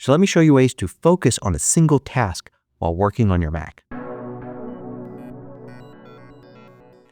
So let me show you ways to focus on a single task while working on your Mac.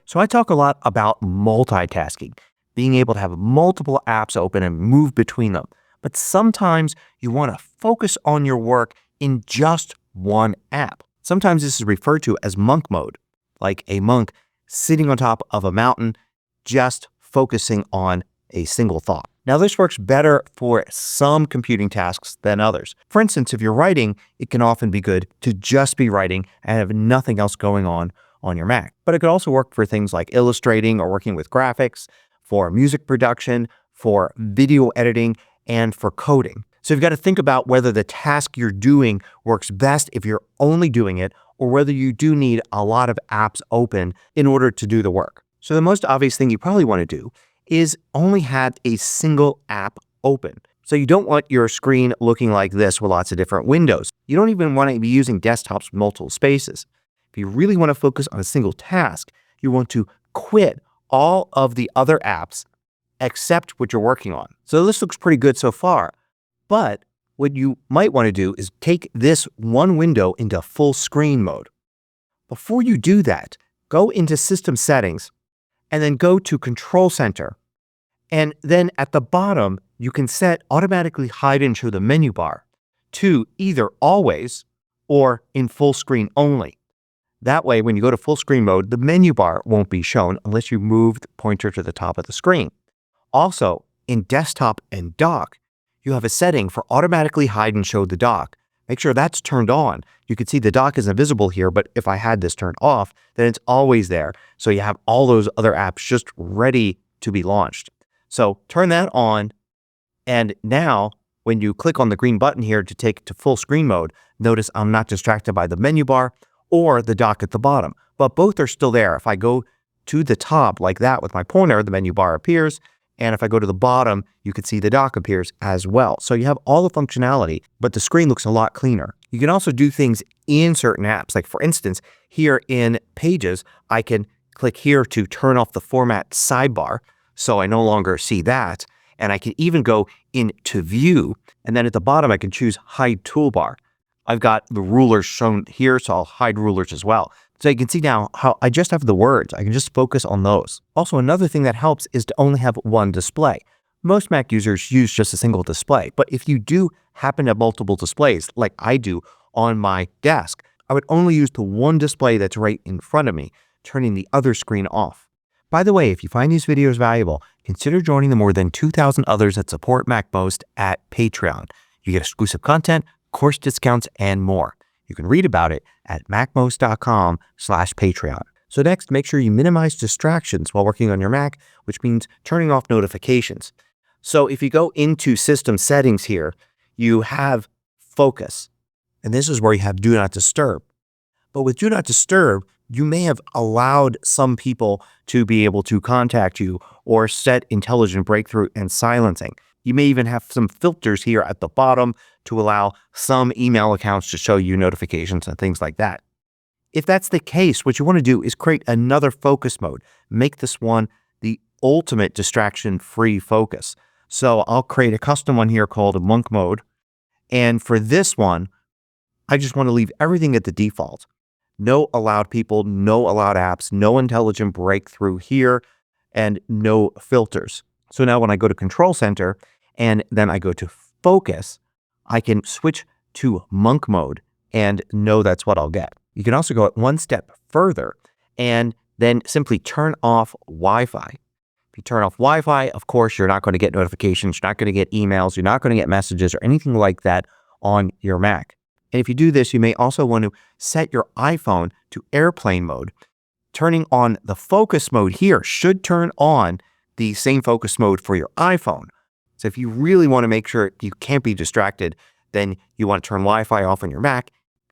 So I talk a lot about multitasking, being able to have multiple apps open and move between them. But sometimes you want to focus on your work in just one app. Sometimes this is referred to as monk mode, like a monk sitting on top of a mountain, just focusing on a single thought. Now, this works better for some computing tasks than others. For instance, if you're writing, it can often be good to just be writing and have nothing else going on your Mac. But it could also work for things like illustrating or working with graphics, for music production, for video editing, and for coding. So you've got to think about whether the task you're doing works best if you're only doing it, or whether you do need a lot of apps open in order to do the work. So the most obvious thing you probably want to do is only have a single app open. So you don't want your screen looking like this with lots of different windows. You don't even want to be using desktops with multiple spaces. If you really want to focus on a single task, you want to quit all of the other apps except what you're working on. So this looks pretty good so far. But what you might want to do is take this one window into full screen mode. Before you do that, go into System Settings and then go to Control Center. And then at the bottom, you can set Automatically Hide and Show the menu bar to either Always or in Full Screen Only. That way, when you go to full screen mode, the menu bar won't be shown unless you move the pointer to the top of the screen. Also, in Desktop and Dock, you have a setting for Automatically Hide and Show the dock. Make sure that's turned on. You can see the dock isn't visible here, but if I had this turned off, then it's always there. So you have all those other apps just ready to be launched. So turn that on. And now when you click on the green button here to take it to full screen mode, notice I'm not distracted by the menu bar or the dock at the bottom, but both are still there. If I go to the top like that with my pointer, the menu bar appears. And if I go to the bottom, you can see the dock appears as well. So you have all the functionality, but the screen looks a lot cleaner. You can also do things in certain apps. Like for instance, here in Pages, I can click here to turn off the format sidebar. So I no longer see that. And I can even go into View. And then at the bottom, I can choose Hide Toolbar. I've got the rulers shown here, so I'll hide rulers as well. So you can see now how I just have the words. I can just focus on those. Also, another thing that helps is to only have one display. Most Mac users use just a single display, but if you do happen to have multiple displays, like I do on my desk, I would only use the one display that's right in front of me, turning the other screen off. By the way, if you find these videos valuable, consider joining the more than 2,000 others that support MacMost at Patreon. You get exclusive content, course discounts, and more. You can read about it at macmost.com/Patreon. So next, make sure you minimize distractions while working on your Mac, which means turning off notifications. So if you go into System Settings here, you have Focus. And this is where you have Do Not Disturb. But with Do Not Disturb, you may have allowed some people to be able to contact you or set Intelligent Breakthrough and silencing. You may even have some filters here at the bottom to allow some email accounts to show you notifications and things like that. If that's the case, what you want to do is create another focus mode. Make this one the ultimate distraction-free focus. So I'll create a custom one here called Monk Mode. And for this one, I just want to leave everything at the default. No allowed people, no allowed apps, no Intelligent Breakthrough here, and no filters. So now when I go to Control Center and then I go to Focus, I can switch to Monk Mode and know that's what I'll get. You can also go one step further and then simply turn off Wi-Fi. If you turn off Wi-Fi, of course, you're not going to get notifications, you're not going to get emails, you're not going to get messages or anything like that on your Mac. And if you do this, you may also want to set your iPhone to airplane mode. Turning on the focus mode here should turn on the same focus mode for your iPhone. So if you really want to make sure you can't be distracted, then you want to turn Wi-Fi off on your Mac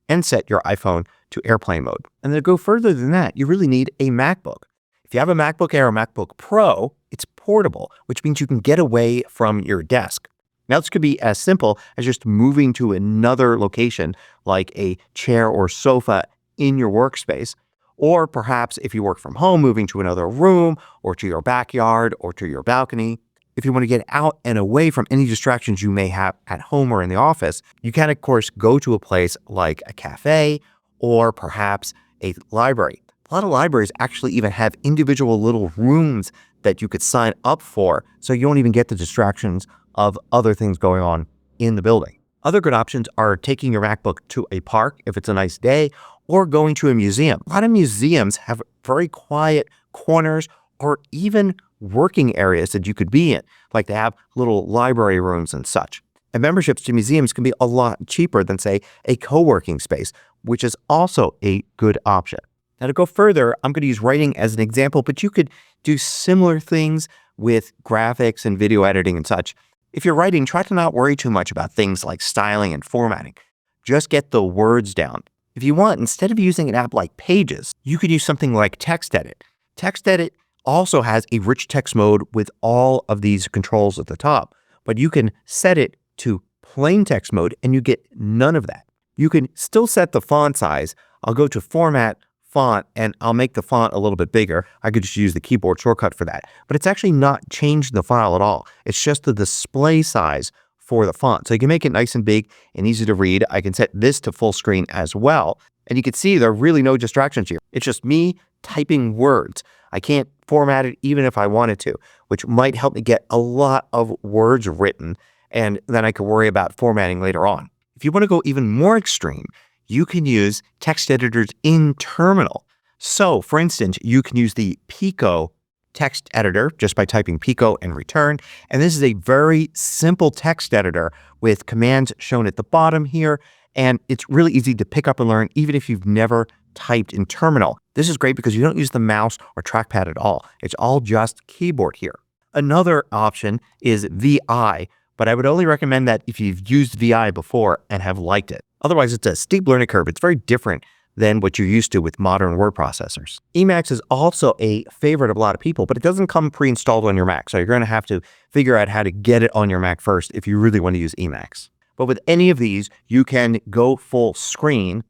and set your iPhone to airplane mode. And then to go further than that, you really need a MacBook. If you have a MacBook Air or MacBook Pro, it's portable, which means you can get away from your desk. Now, this could be as simple as just moving to another location, like a chair or sofa in your workspace, or perhaps if you work from home, moving to another room or to your backyard or to your balcony. If you want to get out and away from any distractions you may have at home or in the office, you can, of course, go to a place like a cafe or perhaps a library. A lot of libraries actually even have individual little rooms that you could sign up for, so you don't even get the distractions of other things going on in the building. Other good options are taking your MacBook to a park if it's a nice day, or going to a museum. A lot of museums have very quiet corners or even working areas that you could be in, like they have little library rooms and such. And memberships to museums can be a lot cheaper than, say, a co-working space, which is also a good option. Now, to go further, I'm going to use writing as an example, but you could do similar things with graphics and video editing and such. If you're writing, try to not worry too much about things like styling and formatting. Just get the words down. If you want, instead of using an app like Pages, you could use something like TextEdit. TextEdit also has a rich text mode with all of these controls at the top, but you can set it to plain text mode and you get none of that. You can still set the font size. I'll go to Format, Font, and I'll make the font a little bit bigger. I could just use the keyboard shortcut for that, but it's actually not changed the file at all. It's just the display size for the font. So you can make it nice and big and easy to read. I can set this to full screen as well. And you can see there are really no distractions here. It's just me typing words. I can't format it even if I wanted to, which might help me get a lot of words written, and then I could worry about formatting later on. If you want to go even more extreme, you can use text editors in Terminal. So, for instance, you can use the Pico text editor just by typing Pico and return. And this is a very simple text editor with commands shown at the bottom here. And it's really easy to pick up and learn even if you've never typed in Terminal. This is great because you don't use the mouse or trackpad at all. It's all just keyboard here. Another option is VI, but I would only recommend that if you've used VI before and have liked it. Otherwise, it's a steep learning curve. It's very different than what you're used to with modern word processors. Emacs is also a favorite of a lot of people, but it doesn't come pre-installed on your Mac. So you're going to have to figure out how to get it on your Mac first if you really want to use Emacs. But with any of these, you can go full screen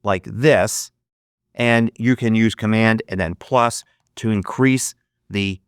like this, and you can use Command and then plus to increase the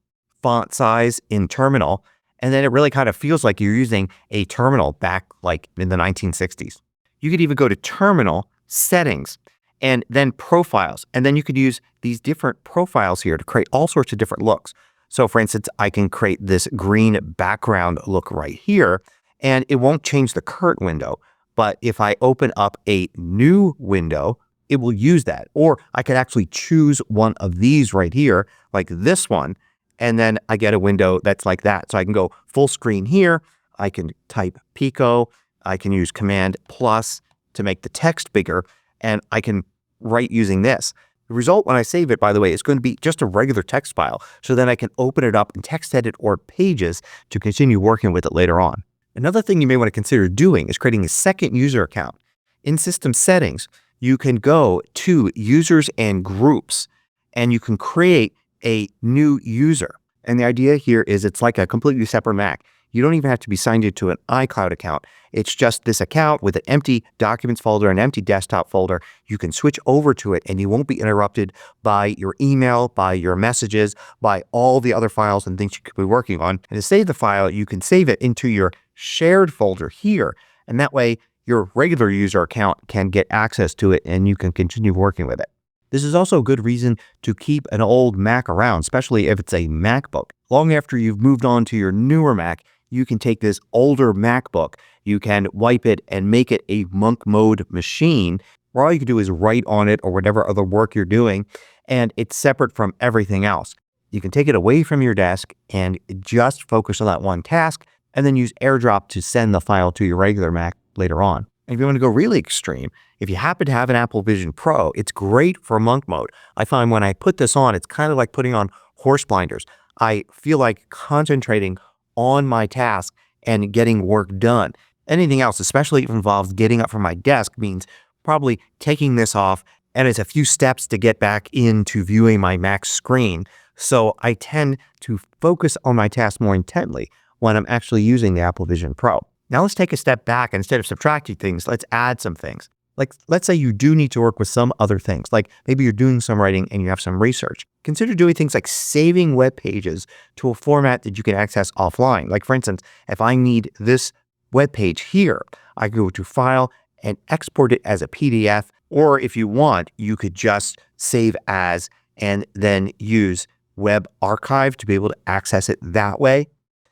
font size in Terminal. And then it really kind of feels like you're using a terminal back like in the 1960s. You could even go to Terminal, Settings, and then Profiles. And then you could use these different profiles here to create all sorts of different looks. So for instance, I can create this green background look right here, and it won't change the current window. But if I open up a new window, it will use that. Or I could actually choose one of these right here, like this one, and then I get a window that's like that. So I can go full screen here. I can type Pico. I can use Command plus to make the text bigger, and I can write using this. The result when I save it, by the way, is going to be just a regular text file. So then I can open it up in TextEdit or Pages to continue working with it later on. Another thing you may want to consider doing is creating a second user account. In System Settings, you can go to Users and Groups, and you can create a new user. And the idea here is it's like a completely separate Mac. You don't even have to be signed into an iCloud account. It's just this account with an empty Documents folder, an empty desktop folder. You can switch over to it and you won't be interrupted by your email, by your messages, by all the other files and things you could be working on. And to save the file, you can save it into your shared folder here. And that way your regular user account can get access to it and you can continue working with it. This is also a good reason to keep an old Mac around, especially if it's a MacBook. Long after you've moved on to your newer Mac, you can take this older MacBook, you can wipe it and make it a monk mode machine where all you can do is write on it or whatever other work you're doing, and it's separate from everything else. You can take it away from your desk and just focus on that one task, and then use AirDrop to send the file to your regular Mac later on. And if you want to go really extreme, if you happen to have an Apple Vision Pro, it's great for monk mode. I find when I put this on, it's kind of like putting on horse blinders. I feel like concentrating on my task and getting work done. Anything else, especially if it involves getting up from my desk, means probably taking this off, and it's a few steps to get back into viewing my Mac screen. So I tend to focus on my task more intently when I'm actually using the Apple Vision Pro. Now let's take a step back, and instead of subtracting things, let's add some things. Like, let's say you do need to work with some other things, like maybe you're doing some writing and you have some research. Consider doing things like saving web pages to a format that you can access offline. Like, for instance, if I need this web page here, I go to File and export it as a PDF. Or if you want, you could just save as and then use Web Archive to be able to access it that way.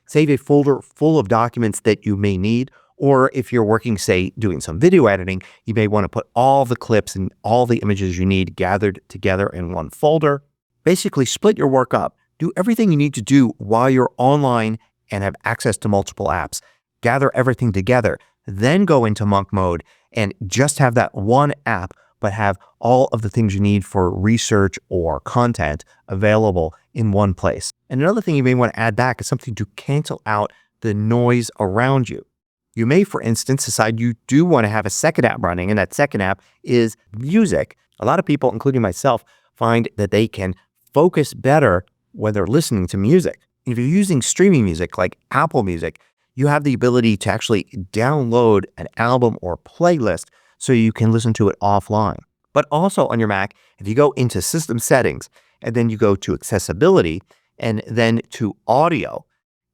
Save a folder full of documents that you may need. Or if you're working, say, doing some video editing, you may want to put all the clips and all the images you need gathered together in one folder. Basically, split your work up. Do everything you need to do while you're online and have access to multiple apps. Gather everything together. Then go into monk mode and just have that one app, but have all of the things you need for research or content available in one place. And another thing you may want to add back is something to cancel out the noise around you. You may, for instance, decide you do want to have a second app running, and that second app is music. A lot of people, including myself, find that they can focus better when they're listening to music. If you're using streaming music like Apple Music, you have the ability to actually download an album or playlist so you can listen to it offline. But also on your Mac, if you go into System Settings and then you go to Accessibility and then to Audio,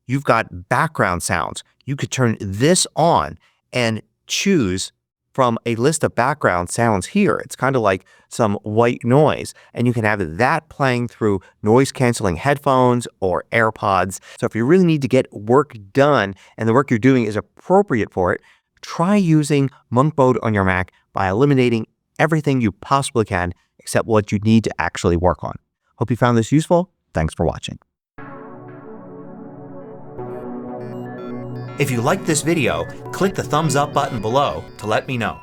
you've got background sounds. You could turn this on and choose from a list of background sounds here. It's kind of like some white noise, and you can have that playing through noise canceling headphones or AirPods. So if you really need to get work done and the work you're doing is appropriate for it, try using monk mode on your Mac by eliminating everything you possibly can except what you need to actually work on. Hope you found this useful. Thanks for watching. If you liked this video, click the thumbs up button below to let me know.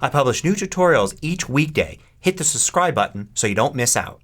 I publish new tutorials each weekday. Hit the subscribe button so you don't miss out.